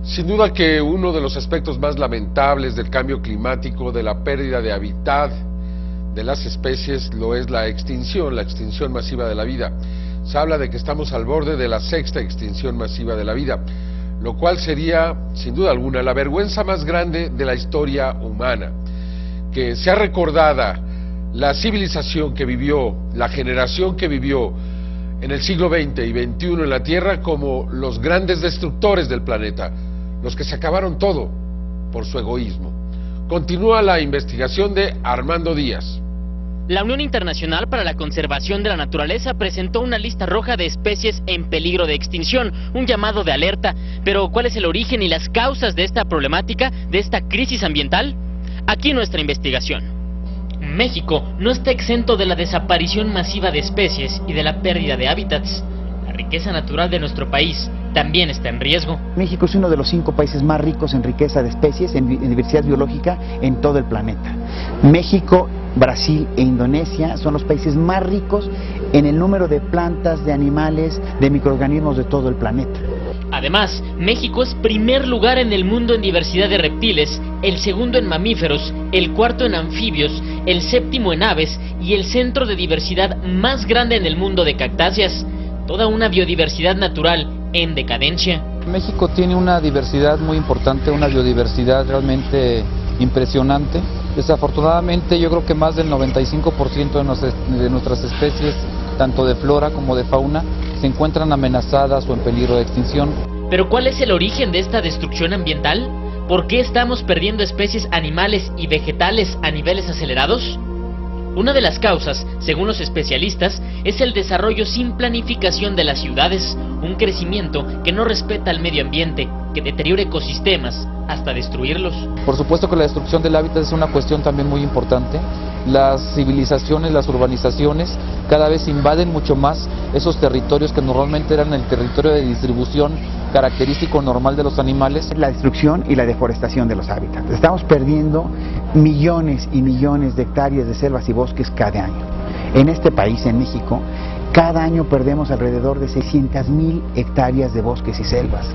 Sin duda que uno de los aspectos más lamentables del cambio climático, de la pérdida de hábitat de las especies, lo es la extinción masiva de la vida. Se habla de que estamos al borde de la 6ª extinción masiva de la vida, lo cual sería, sin duda alguna, la vergüenza más grande de la historia humana. Que sea recordada la civilización que vivió, la generación que vivió en el siglo XX y XXI en la Tierra como los grandes destructores del planeta, los que se acabaron todo por su egoísmo. Continúa la investigación de Armando Díaz. La Unión Internacional para la Conservación de la Naturaleza presentó una lista roja de especies en peligro de extinción, un llamado de alerta. Pero, ¿cuál es el origen y las causas de esta problemática, de esta crisis ambiental? Aquí nuestra investigación. México no está exento de la desaparición masiva de especies y de la pérdida de hábitats. La riqueza natural de nuestro país también está en riesgo. México es uno de los 5 países más ricos en riqueza de especies, en diversidad biológica en todo el planeta. México, Brasil e Indonesia son los países más ricos en el número de plantas, de animales, de microorganismos de todo el planeta. Además, México es primer lugar en el mundo en diversidad de reptiles, el segundo en mamíferos, el cuarto en anfibios, el séptimo en aves y el centro de diversidad más grande en el mundo de cactáceas. Toda una biodiversidad natural en decadencia. México tiene una diversidad muy importante, una biodiversidad realmente impresionante. Desafortunadamente yo creo que más del 95% de nuestras especies, tanto de flora como de fauna, se encuentran amenazadas o en peligro de extinción. ¿Pero cuál es el origen de esta destrucción ambiental? ¿Por qué estamos perdiendo especies animales y vegetales a niveles acelerados? Una de las causas, según los especialistas, es el desarrollo sin planificación de las ciudades, un crecimiento que no respeta el medio ambiente, que deteriora ecosistemas hasta destruirlos. Por supuesto que la destrucción del hábitat es una cuestión también muy importante. Las civilizaciones, las urbanizaciones, cada vez invaden mucho más esos territorios que normalmente eran el territorio de distribución característico normal de los animales. La destrucción y la deforestación de los hábitats. Estamos perdiendo millones y millones de hectáreas de selvas y bosques cada año. En este país, en México, cada año perdemos alrededor de 600,000 hectáreas de bosques y selvas,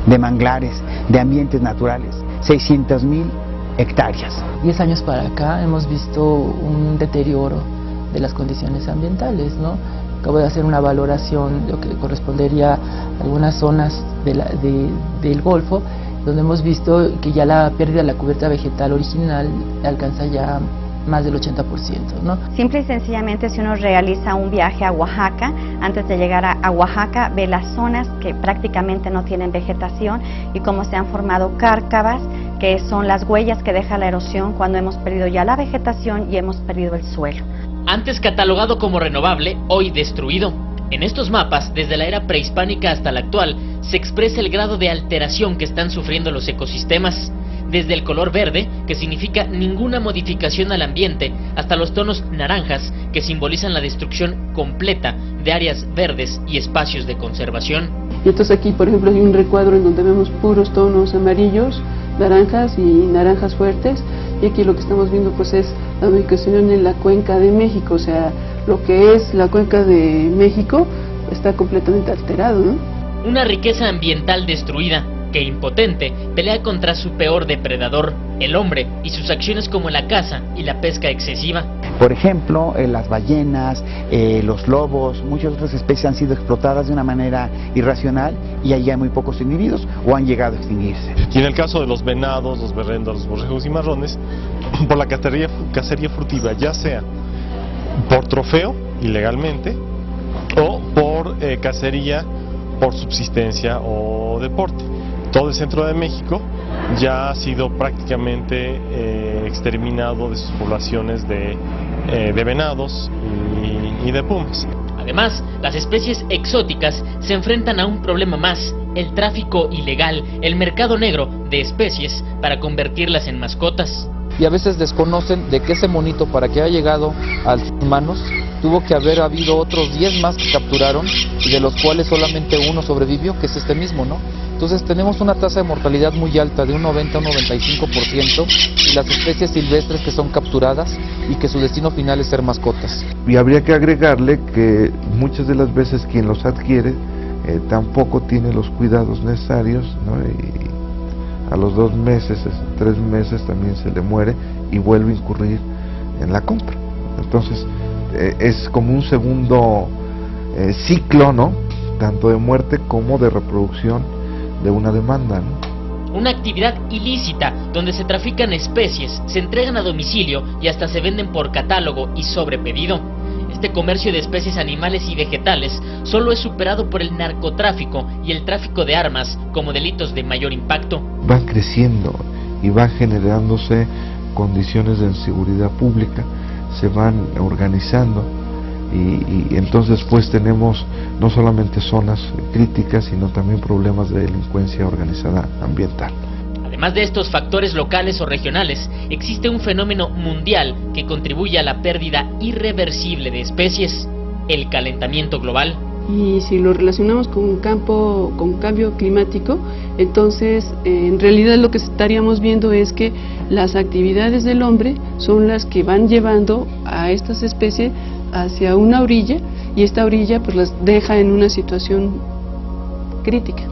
de manglares, de ambientes naturales, 600,000 hectáreas. 10 años para acá hemos visto un deterioro de las condiciones ambientales, ¿no? Acabo de hacer una valoración de lo que correspondería a algunas zonas del Golfo, donde hemos visto que ya la pérdida de la cubierta vegetal original alcanza ya más del 80%, ¿no? Simple y sencillamente, si uno realiza un viaje a Oaxaca, antes de llegar a Oaxaca, ve las zonas que prácticamente no tienen vegetación y cómo se han formado cárcavas, que son las huellas que deja la erosión cuando hemos perdido ya la vegetación y hemos perdido el suelo. Antes catalogado como renovable, hoy destruido. En estos mapas, desde la era prehispánica hasta la actual, se expresa el grado de alteración que están sufriendo los ecosistemas. Desde el color verde, que significa ninguna modificación al ambiente, hasta los tonos naranjas, que simbolizan la destrucción completa de áreas verdes y espacios de conservación. Y entonces aquí, por ejemplo, hay un recuadro en donde vemos puros tonos amarillos, naranjas y naranjas fuertes, y aquí lo que estamos viendo pues es la ubicación en la cuenca de México, o sea, lo que es la cuenca de México está completamente alterado, ¿no? Una riqueza ambiental destruida, que impotente pelea contra su peor depredador, el hombre, y sus acciones como la caza y la pesca excesiva. Por ejemplo, las ballenas, los lobos, muchas otras especies han sido explotadas de una manera irracional y allí hay muy pocos individuos o han llegado a extinguirse. Y en el caso de los venados, los berrendos, los borregos y marrones, por la cacería furtiva, ya sea por trofeo, ilegalmente, o por cacería por subsistencia o deporte. Todo el centro de México ya ha sido prácticamente exterminado de sus poblaciones de venados y de pumas. Además, las especies exóticas se enfrentan a un problema más, el tráfico ilegal, el mercado negro de especies para convertirlas en mascotas. Y a veces desconocen de que ese monito, para que haya llegado a las humanos, tuvo que haber habido otros 10 más que capturaron y de los cuales solamente uno sobrevivió, que es este mismo, ¿no? Entonces tenemos una tasa de mortalidad muy alta, de un 90 a un 95%, y las especies silvestres que son capturadas y que su destino final es ser mascotas. Y habría que agregarle que muchas de las veces quien los adquiere tampoco tiene los cuidados necesarios, ¿no? a los 2 meses, 3 meses también se le muere y vuelve a incurrir en la compra. Entonces es como un segundo ciclo, ¿no? Tanto de muerte como de reproducción de una demanda, ¿no? Una actividad ilícita donde se trafican especies, se entregan a domicilio y hasta se venden por catálogo y sobre pedido. Este comercio de especies animales y vegetales solo es superado por el narcotráfico y el tráfico de armas como delitos de mayor impacto. Van creciendo y van generándose condiciones de inseguridad pública, se van organizando y entonces pues tenemos no solamente zonas críticas, sino también problemas de delincuencia organizada ambiental. Además de estos factores locales o regionales, existe un fenómeno mundial que contribuye a la pérdida irreversible de especies: el calentamiento global. Y si lo relacionamos con cambio climático, entonces en realidad lo que estaríamos viendo es que las actividades del hombre son las que van llevando a estas especies hacia una orilla, y esta orilla pues las deja en una situación crítica.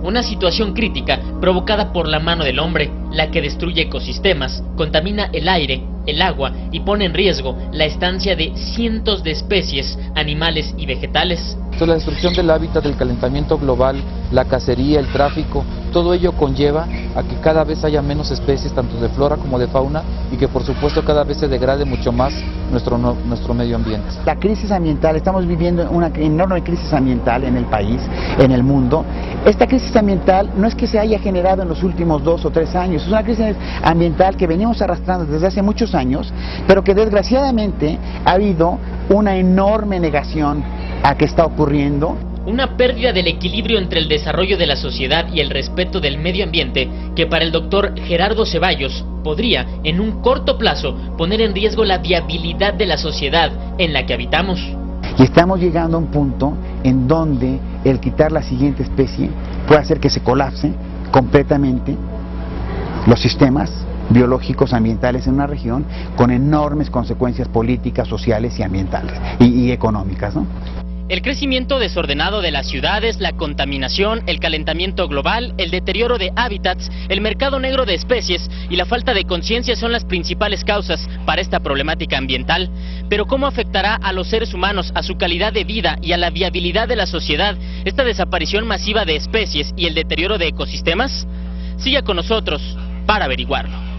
Una situación crítica provocada por la mano del hombre, la que destruye ecosistemas, contamina el aire, el agua y pone en riesgo la estancia de cientos de especies, animales y vegetales. Entonces la destrucción del hábitat, del calentamiento global, la cacería, el tráfico, todo ello conlleva a que cada vez haya menos especies, tanto de flora como de fauna, y que por supuesto cada vez se degrade mucho más nuestro medio ambiente. La crisis ambiental, estamos viviendo una enorme crisis ambiental en el país, en el mundo. Esta crisis ambiental no es que se haya generado en los últimos 2 o 3 años, es una crisis ambiental que venimos arrastrando desde hace muchos años, pero que desgraciadamente ha habido una enorme negación a que está ocurriendo. Una pérdida del equilibrio entre el desarrollo de la sociedad y el respeto del medio ambiente que para el doctor Gerardo Ceballos podría, en un corto plazo, poner en riesgo la viabilidad de la sociedad en la que habitamos. Y estamos llegando a un punto en donde el quitar la siguiente especie puede hacer que se colapse completamente los sistemas biológicos ambientales en una región, con enormes consecuencias políticas, sociales y ambientales y económicas, ¿no? El crecimiento desordenado de las ciudades, la contaminación, el calentamiento global, el deterioro de hábitats, el mercado negro de especies y la falta de conciencia son las principales causas para esta problemática ambiental. Pero ¿cómo afectará a los seres humanos, a su calidad de vida y a la viabilidad de la sociedad esta desaparición masiva de especies y el deterioro de ecosistemas? Siga con nosotros para averiguarlo.